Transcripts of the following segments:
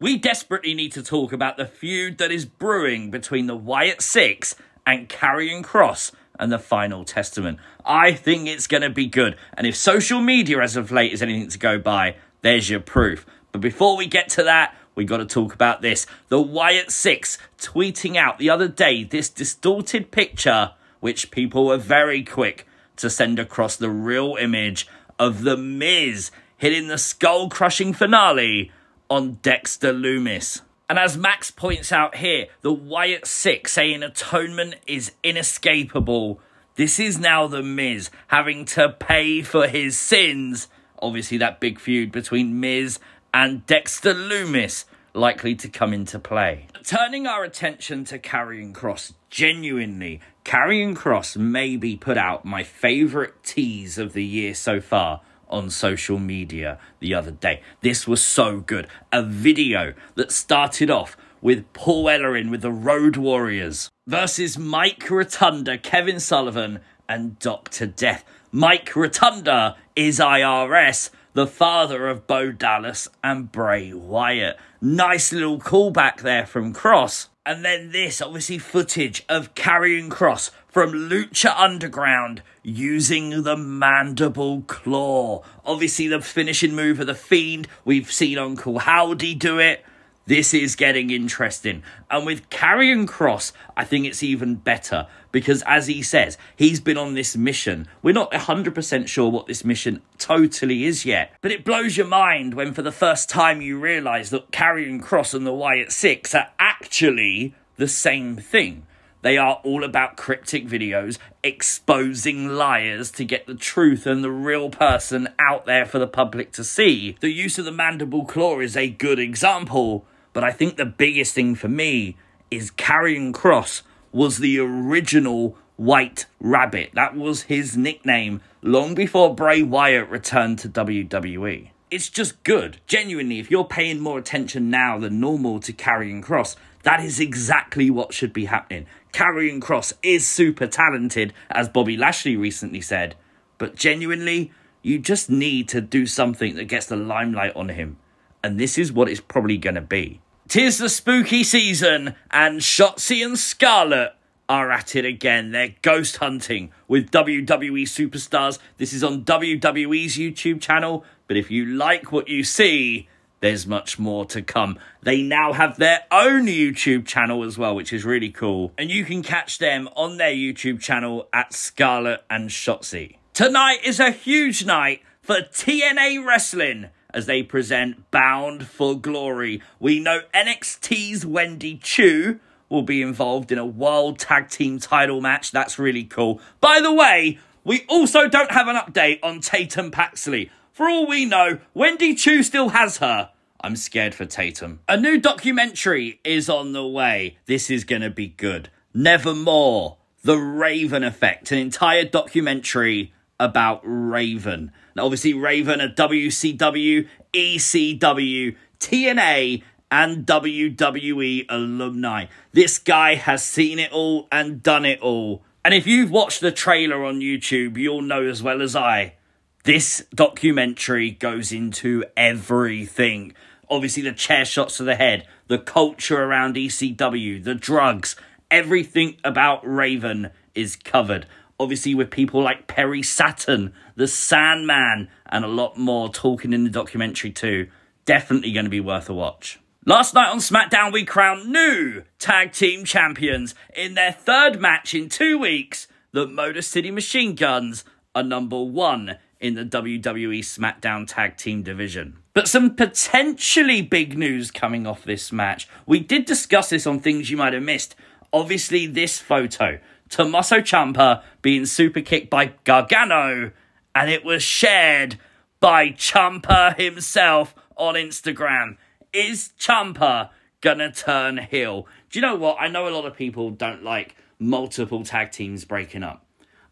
we desperately need to talk about the feud that is brewing between the Wyatt Sicks and Karrion Kross and the Final Testament. I think it's going to be good. And if social media as of late is anything to go by, there's your proof. But before we get to that, we got to talk about this. The Wyatt Sicks tweeting out the other day this distorted picture, which people were very quick to send across the real image of the Miz hitting the skull-crushing finale on Dexter Lumis. And as Max points out here, the Wyatt Sicks saying atonement is inescapable. This is now the Miz having to pay for his sins. Obviously that big feud between Miz and Dexter Lumis likely to come into play. Turning our attention to Karrion Kross, genuinely, Karrion Kross maybe put out my favourite tease of the year so far on social media the other day. This was so good. A video that started off with Paul Ellering with the Road Warriors versus Mike Rotunda, Kevin Sullivan, and Dr. Death. Mike Rotunda is IRS, the father of Bo Dallas and Bray Wyatt. Nice little callback there from Kross. And then this, obviously, footage of Karrion Kross from Lucha Underground using the mandible claw. Obviously, the finishing move of the Fiend. We've seen Uncle Howdy do it. This is getting interesting. And with Karrion Kross, I think it's even better. Because as he says, he's been on this mission. We're not 100% sure what this mission totally is yet. But it blows your mind when for the first time you realise that Karrion Kross and the Wyatt Sicks are actually the same thing. They are all about cryptic videos, exposing liars to get the truth and the real person out there for the public to see. The use of the mandible claw is a good example, but I think the biggest thing for me is Karrion Kross was the original White Rabbit. That was his nickname long before Bray Wyatt returned to WWE. It's just good. Genuinely, if you're paying more attention now than normal to Karrion Kross, that is exactly what should be happening. Karrion Kross is super talented, as Bobby Lashley recently said, but genuinely, you just need to do something that gets the limelight on him. And this is what it's probably going to be. 'Tis the spooky season, and Shotzi and Scarlett are at it again. They're ghost hunting with WWE superstars. This is on WWE's YouTube channel, but if you like what you see, there's much more to come. They now have their own YouTube channel as well, which is really cool. And you can catch them on their YouTube channel at Scarlett and Shotzi. Tonight is a huge night for TNA Wrestling as they present Bound For Glory. We know NXT's Wendy Chu will be involved in a World Tag Team title match. That's really cool. By the way, we also don't have an update on Tatum Paxley. For all we know, Wendy Chu still has her. I'm scared for Tatum. A new documentary is on the way. This is going to be good. Nevermore, The Raven Effect, an entire documentary about Raven. Now, obviously, Raven, a WCW, ECW, TNA, and WWE alumni. This guy has seen it all and done it all. And if you've watched the trailer on YouTube, you'll know as well as I, this documentary goes into everything. Obviously, the chair shots to the head, the culture around ECW, the drugs, everything about Raven is covered. Obviously, with people like Perry Saturn, the Sandman, and a lot more talking in the documentary too. Definitely going to be worth a watch. Last night on Smackdown, we crowned new tag team champions in their third match in 2 weeks. The Motor City Machine Guns are #1 in the WWE SmackDown Tag Team division. But some potentially big news coming off this match. We did discuss this on things you might have missed. Obviously, this photo, Tommaso Ciampa being super kicked by Gargano, and it was shared by Ciampa himself on Instagram. Is Ciampa gonna turn heel? Do you know what? I know a lot of people don't like multiple tag teams breaking up.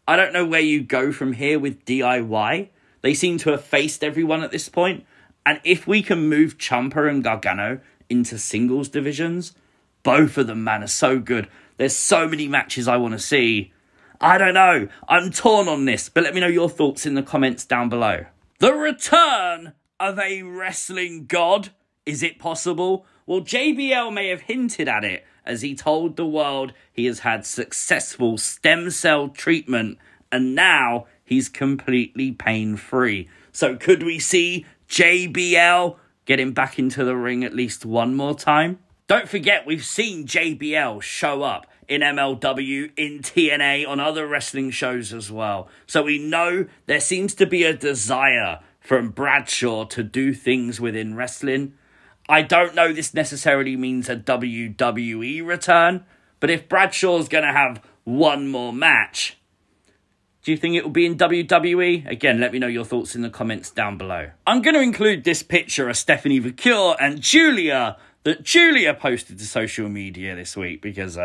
I don't know where you go from here with DIY. They seem to have faced everyone at this point. And if we can move Ciampa and Gargano into singles divisions, both of them, man, are so good. There's so many matches I want to see. I don't know. I'm torn on this, but let me know your thoughts in the comments down below. The return of a wrestling god. Is it possible? Well, JBL may have hinted at it as he told the world he has had successful stem cell treatment and now he's completely pain-free. So could we see JBL getting back into the ring at least one more time? Don't forget, we've seen JBL show up in MLW, in TNA, on other wrestling shows as well. So we know there seems to be a desire from Bradshaw to do things within wrestling. I don't know this necessarily means a WWE return, but if Bradshaw's going to have one more match, do you think it will be in WWE? Again, let me know your thoughts in the comments down below. I'm going to include this picture of Stephanie Vicure and Julia that Julia posted to social media this week because,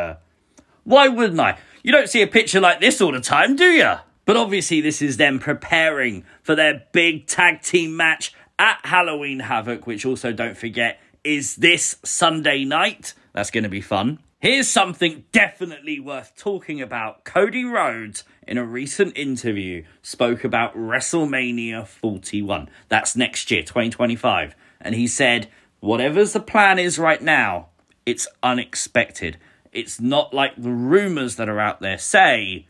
why wouldn't I? You don't see a picture like this all the time, do you? But obviously this is them preparing for their big tag team match at Halloween Havoc, which also, don't forget, is this Sunday night. That's going to be fun. Here's something definitely worth talking about. Cody Rhodes, in a recent interview, spoke about WrestleMania 41. That's next year, 2025. And he said, whatever's the plan is right now, it's unexpected. It's not like the rumours that are out there say,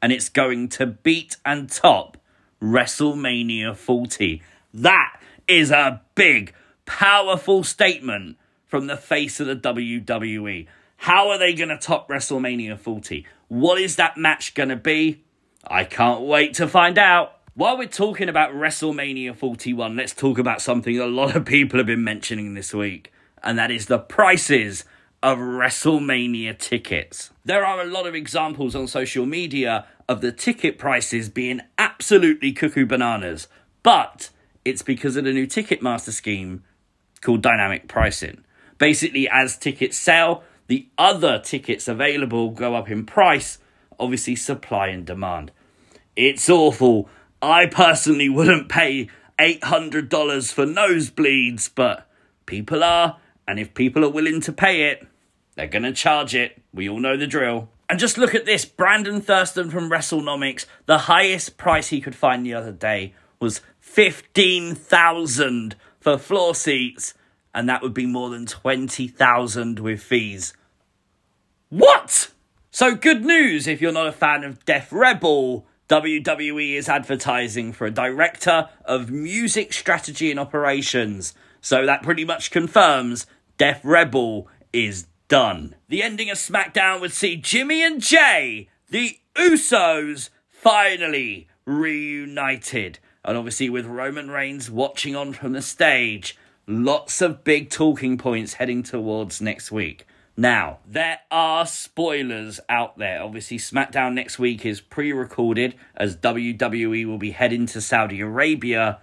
and it's going to beat and top WrestleMania 40. That is a big, powerful statement from the face of the WWE. How are they going to top WrestleMania 40? What is that match going to be? I can't wait to find out. While we're talking about WrestleMania 41, let's talk about something a lot of people have been mentioning this week, and that is the prices of WrestleMania tickets. There are a lot of examples on social media of the ticket prices being absolutely cuckoo bananas, but it's because of the new Ticketmaster scheme called dynamic pricing. Basically, as tickets sell, the other tickets available go up in price, obviously supply and demand. It's awful. I personally wouldn't pay $800 for nosebleeds, but people are, and if people are willing to pay it, they're going to charge it. We all know the drill. And just look at this. Brandon Thurston from WrestleNomics, the highest price he could find the other day was $15,000 for floor seats, and that would be more than $20,000 with fees. What? So good news if you're not a fan of Def Rebel. WWE is advertising for a director of music strategy and operations. So that pretty much confirms Def Rebel is done. The ending of Smackdown would see Jimmy and Jay, the Usos, finally reunited. And obviously with Roman Reigns watching on from the stage, lots of big talking points heading towards next week. Now, there are spoilers out there. Obviously, Smackdown next week is pre-recorded as WWE will be heading to Saudi Arabia.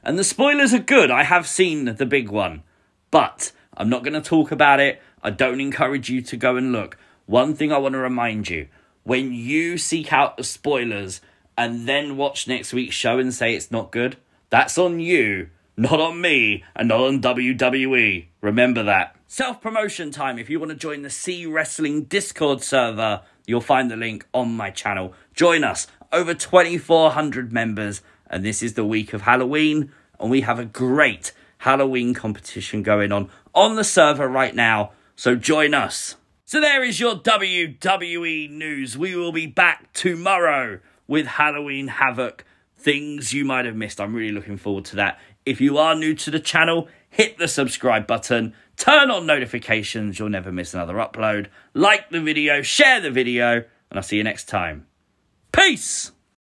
And the spoilers are good. I have seen the big one. But I'm not going to talk about it. I don't encourage you to go and look. One thing I want to remind you. When you seek out the spoilers and then watch next week's show and say it's not good, that's on you. Not on me and not on WWE. Remember that. Self-promotion time. If you want to join the C Wrestling Discord server, you'll find the link on my channel. Join us. Over 2,400 members. And this is the week of Halloween. And we have a great Halloween competition going on the server right now. So join us. So there is your WWE news. We will be back tomorrow with Halloween Havoc. Things you might have missed. I'm really looking forward to that. If you are new to the channel, hit the subscribe button, turn on notifications, you'll never miss another upload. Like the video, share the video, and I'll see you next time. Peace!